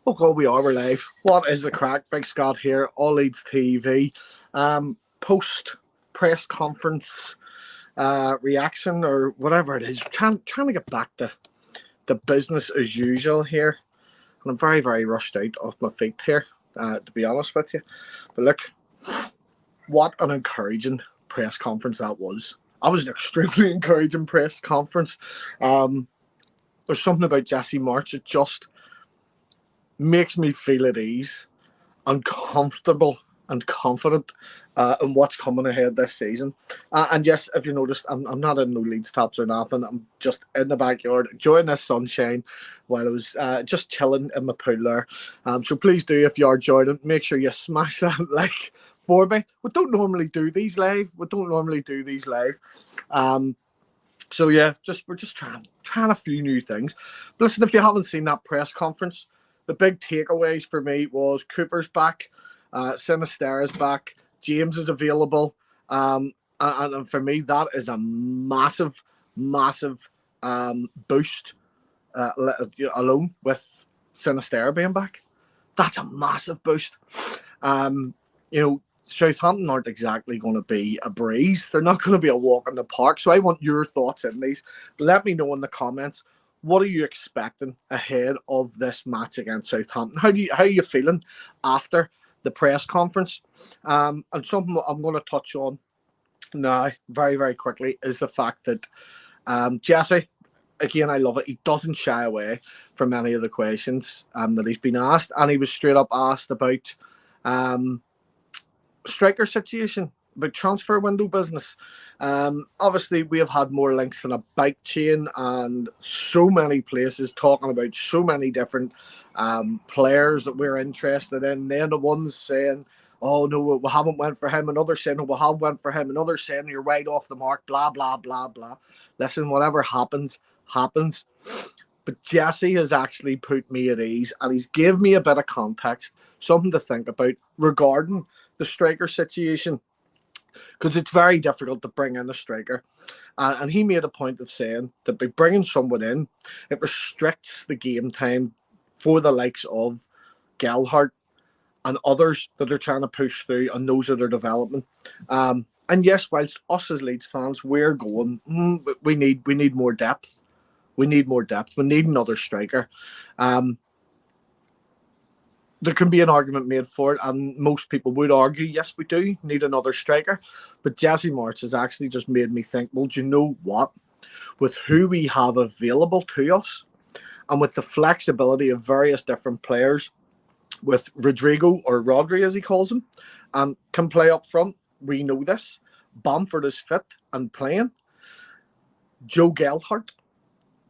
Oh God, we're live. What is the crack? Big Scott here, All Leeds TV. Post press conference reaction or whatever it is. Trying to get back to the business as usual here. And I'm very, very rushed out off my feet here, to be honest with you. But look, what an encouraging press conference that was. That was an extremely encouraging press conference. There's something about Jesse Marsch that just makes me feel at ease and comfortable and confident in what's coming ahead this season. And yes, if you noticed, I'm not in no Leeds tops or nothing. I'm just in the backyard enjoying this sunshine while I was just chilling in my pool there. So please do, if you are joining, make sure you smash that like for me. We don't normally do these live. So yeah, we're just trying a few new things. But listen, if you haven't seen that press conference, the big takeaways for me was Cooper's back, SINISTERRA's back, James is available, and for me that is a massive boost. Alone with SINISTERRA being back, that's a massive boost. Southampton aren't exactly going to be a breeze. They're not going to be a walk in the park. So I want your thoughts in these. Let me know in the comments. What are you expecting ahead of this match against Southampton? How are you feeling after the press conference? And something I'm going to touch on now very, very quickly is the fact that Jesse, again, I love it. He doesn't shy away from any of the questions that he's been asked. And he was straight up asked about striker situation, about transfer window business. Obviously, we have had more links than a bike chain and so many places talking about so many different players that we're interested in. Then the ones saying, oh, no, we haven't went for him. And others saying, oh, we have went for him. And others saying, you're right off the mark, blah, blah, blah, blah. Listen, whatever happens, happens. But Jesse has actually put me at ease and he's given me a bit of context, something to think about regarding the striker situation, because it's very difficult to bring in a striker. And he made a point of saying that by bringing someone in, it restricts the game time for the likes of 𝐃𝐿HART and others that are trying to push through and those that are developing. And yes, whilst us as Leeds fans, we're going, we need more depth. We need more depth. We need another striker. There can be an argument made for it, and most people would argue, yes, we do need another striker. But Jesse Marsch has actually just made me think, well, do you know what? With who we have available to us, and with the flexibility of various different players, with Rodrigo, or Rodri as he calls him, can play up front. We know this. Bamford is fit and playing. Joe 𝐃𝐿HART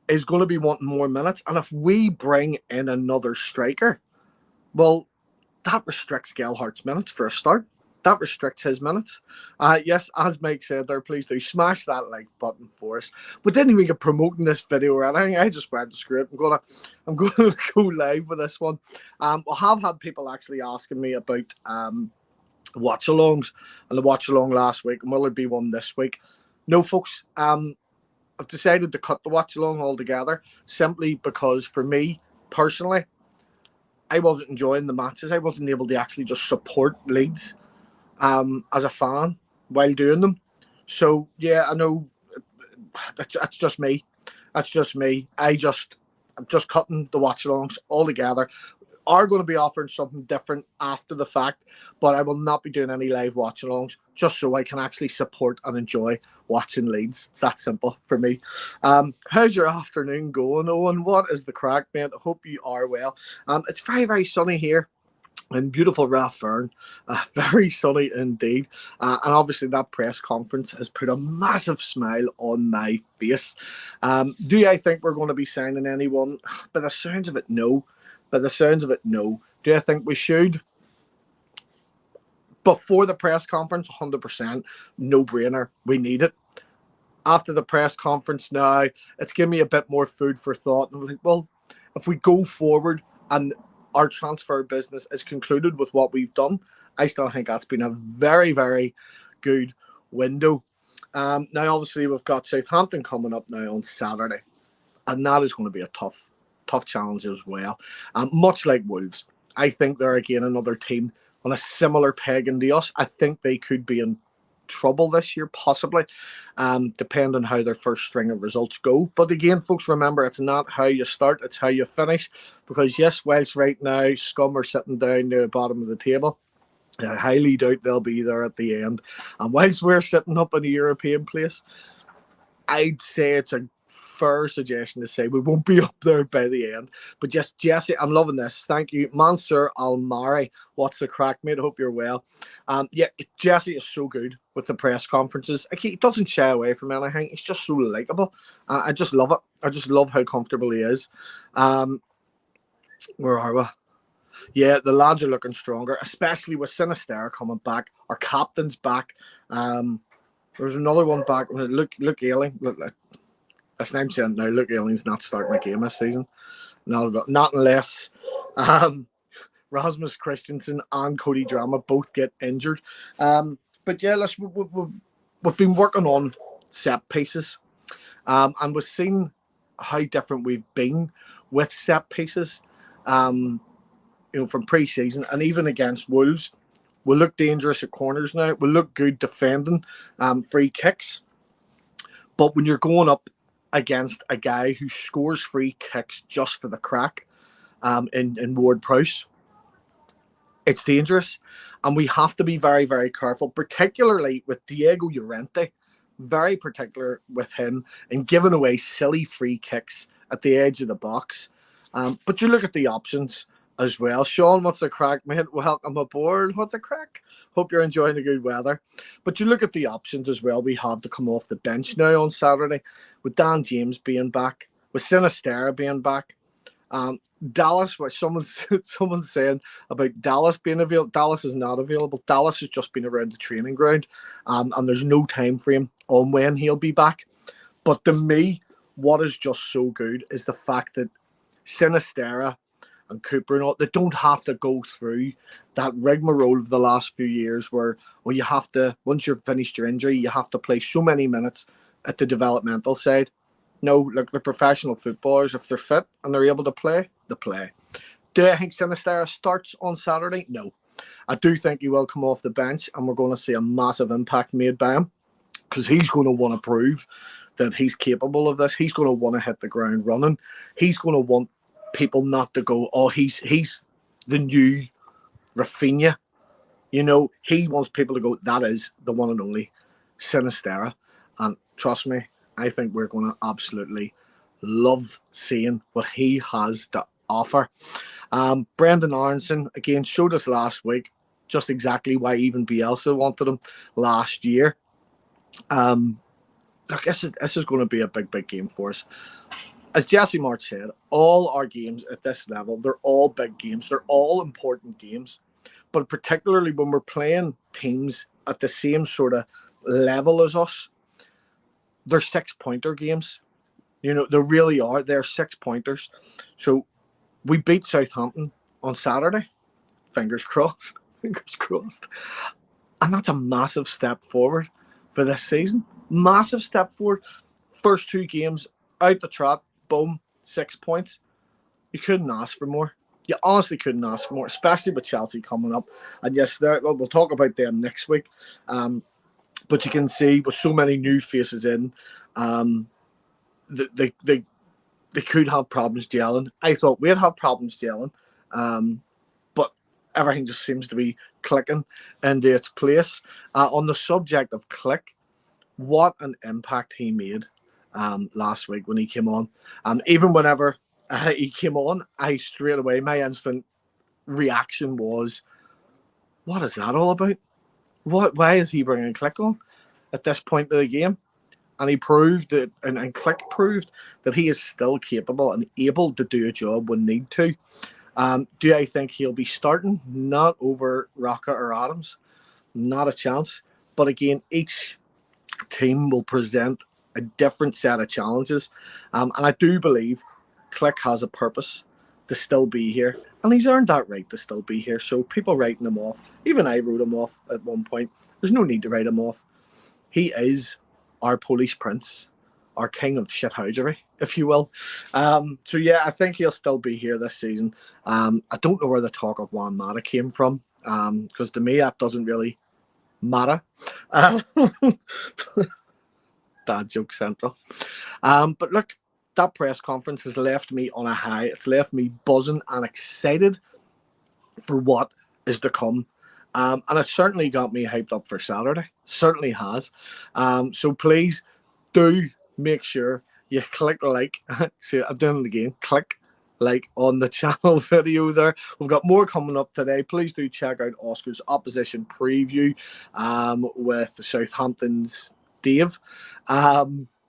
is going to be wanting more minutes. And if we bring in another striker, well, that restricts 𝐃𝐿HART's minutes for a start. That restricts his minutes. Yes, as Mike said there, please do smash that like button for us. We didn't even get promoting this video or anything. I just went to script. I'm gonna go live with this one. I have had people actually asking me about watch-alongs, and the watch-along last week, and will there be one this week? No, folks. I've decided to cut the watch-along altogether, simply because for me personally, I wasn't enjoying the matches. I wasn't able to actually just support Leeds as a fan while doing them. So yeah, I know that's just me. I'm just cutting the watch-alongs altogether. Are going to be offering something different after the fact, but I will not be doing any live watch-alongs, just so I can actually support and enjoy watching Leeds. It's that simple for me. How's your afternoon going, Owen? What is the crack, mate? I hope you are well. It's very, very sunny here in beautiful Rathfern. Very sunny indeed. And obviously that press conference has put a massive smile on my face. Do I think we're going to be signing anyone? By the sounds of it, no. Do I think we should? Before the press conference, 100%, no brainer. We need it. After the press conference now, it's given me a bit more food for thought. And I'm like, well, if we go forward and our transfer business is concluded with what we've done, I still think that's been a very, very good window. Now, obviously, we've got Southampton coming up now on Saturday. And that is going to be a tough challenge as well. Much like Wolves, I think they're again another team on a similar pegging to us. I think they could be in trouble this year, possibly, depending on how their first string of results go. But again, folks, remember, it's not how you start, it's how you finish. Because yes, whilst right now Scum are sitting down near the bottom of the table, I highly doubt they'll be there at the end. And whilst we're sitting up in a European place, I'd say it's a fair suggestion to say we won't be up there by the end. But just Jesse, I'm loving this. Thank you. Mansour Almari, what's the crack, mate? I hope you're well. Yeah, Jesse is so good with the press conferences. He doesn't shy away from anything. He's just so likeable. I just love it. I just love how comfortable he is. Where are we? Yeah, the lads are looking stronger, especially with SINISTERRA coming back. Our captain's back. There's another one back. Luke Ayling. That's what I'm saying now. Luke Ayling's not starting a game this season. Not unless Rasmus Christensen and Cody Drama both get injured. But yeah, we've been working on set pieces. And we've seen how different we've been with set pieces. From pre-season and even against Wolves. We look dangerous at corners now. We look good defending free kicks. But when you're going up against a guy who scores free kicks just for the crack in Ward-Prowse, it's dangerous. And we have to be very, very careful, particularly with Diego Llorente, very particular with him and giving away silly free kicks at the edge of the box. But you look at the options as well. Sean, what's the crack, mate? Welcome aboard. What's the crack? Hope you're enjoying the good weather. But you look at the options as well we have to come off the bench now on Saturday, with Dan James being back, with SINISTERRA being back. Dallas, what someone's saying about Dallas being available. Dallas is not available. Dallas has just been around the training ground, and there's no time frame on when he'll be back. But to me, what is just so good is the fact that SINISTERRA and Cooper and all, they don't have to go through that rigmarole of the last few years where you have to, once you've finished your injury, you have to play so many minutes at the developmental side. No, look, the professional footballers, if they're fit and they're able to play, they play. Do I think SINISTERRA starts on Saturday? No. I do think he will come off the bench and we're going to see a massive impact made by him because he's going to want to prove that he's capable of this. He's going to want to hit the ground running. He's going to want people not to go, oh, he's the new Rafinha. He wants people to go, that is the one and only SINISTERRA. And trust me, I think we're going to absolutely love seeing what he has to offer. Brendan Aronson, again, showed us last week just exactly why even Bielsa wanted him last year. Look, this is going to be a big game for us. As Jesse March said, all our games at this level, they're all big games. They're all important games. But particularly when we're playing teams at the same sort of level as us, they're 6-pointer games. They really are. They're 6-pointers. So we beat Southampton on Saturday. Fingers crossed. Fingers crossed. And that's a massive step forward for this season. Massive step forward. First 2 games, out the trap. Boom, 6 points. You couldn't ask for more. You honestly couldn't ask for more, especially with Chelsea coming up. And yes, we'll talk about them next week. But you can see with so many new faces in, they could have problems gelling. I thought we'd have problems gelling, but everything just seems to be clicking into its place. On the subject of Click, what an impact he made last week when he came on. Even whenever he came on, straight away, my instant reaction was, what is that all about? Why is he bringing Click on at this point of the game? And he proved that, and Click proved that he is still capable and able to do a job when need to. Do I think he'll be starting? Not over Rocca or Adams. Not a chance. But again, each team will present a different set of challenges. And I do believe Click has a purpose to still be here. And he's earned that right to still be here. So people writing him off, even I wrote him off at one point. There's no need to write him off. He is our Polish prince our king of shithousery, if you will. So yeah, I think he'll still be here this season. I don't know where the talk of Juan Mata came from, because to me that doesn't really matter. Dad joke central. But look, that press conference has left me on a high. It's left me buzzing and excited for what is to come. And it certainly got me hyped up for Saturday. Certainly has. So please do make sure you click like. See, I'm doing it again. Click like on the channel video there. We've got more coming up today. Please do check out Oscar's opposition preview with the Southampton's Dave.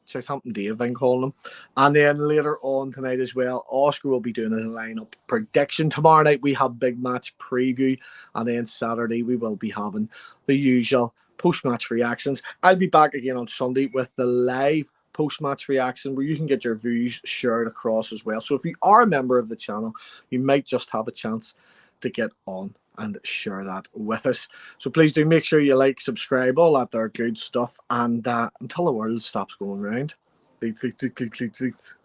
Southampton Dave, I'm calling him. And then later on tonight as well, Oscar will be doing his lineup prediction. Tomorrow night we have big match preview, and then Saturday we will be having the usual post-match reactions. I'll be back again on Sunday with the live post-match reaction where you can get your views shared across as well. So if you are a member of the channel, you might just have a chance to get on and share that with us. So please do make sure you like, subscribe, all that there good stuff. And until the world stops going round. Leeds, Leeds, Leeds, Leeds, Leeds.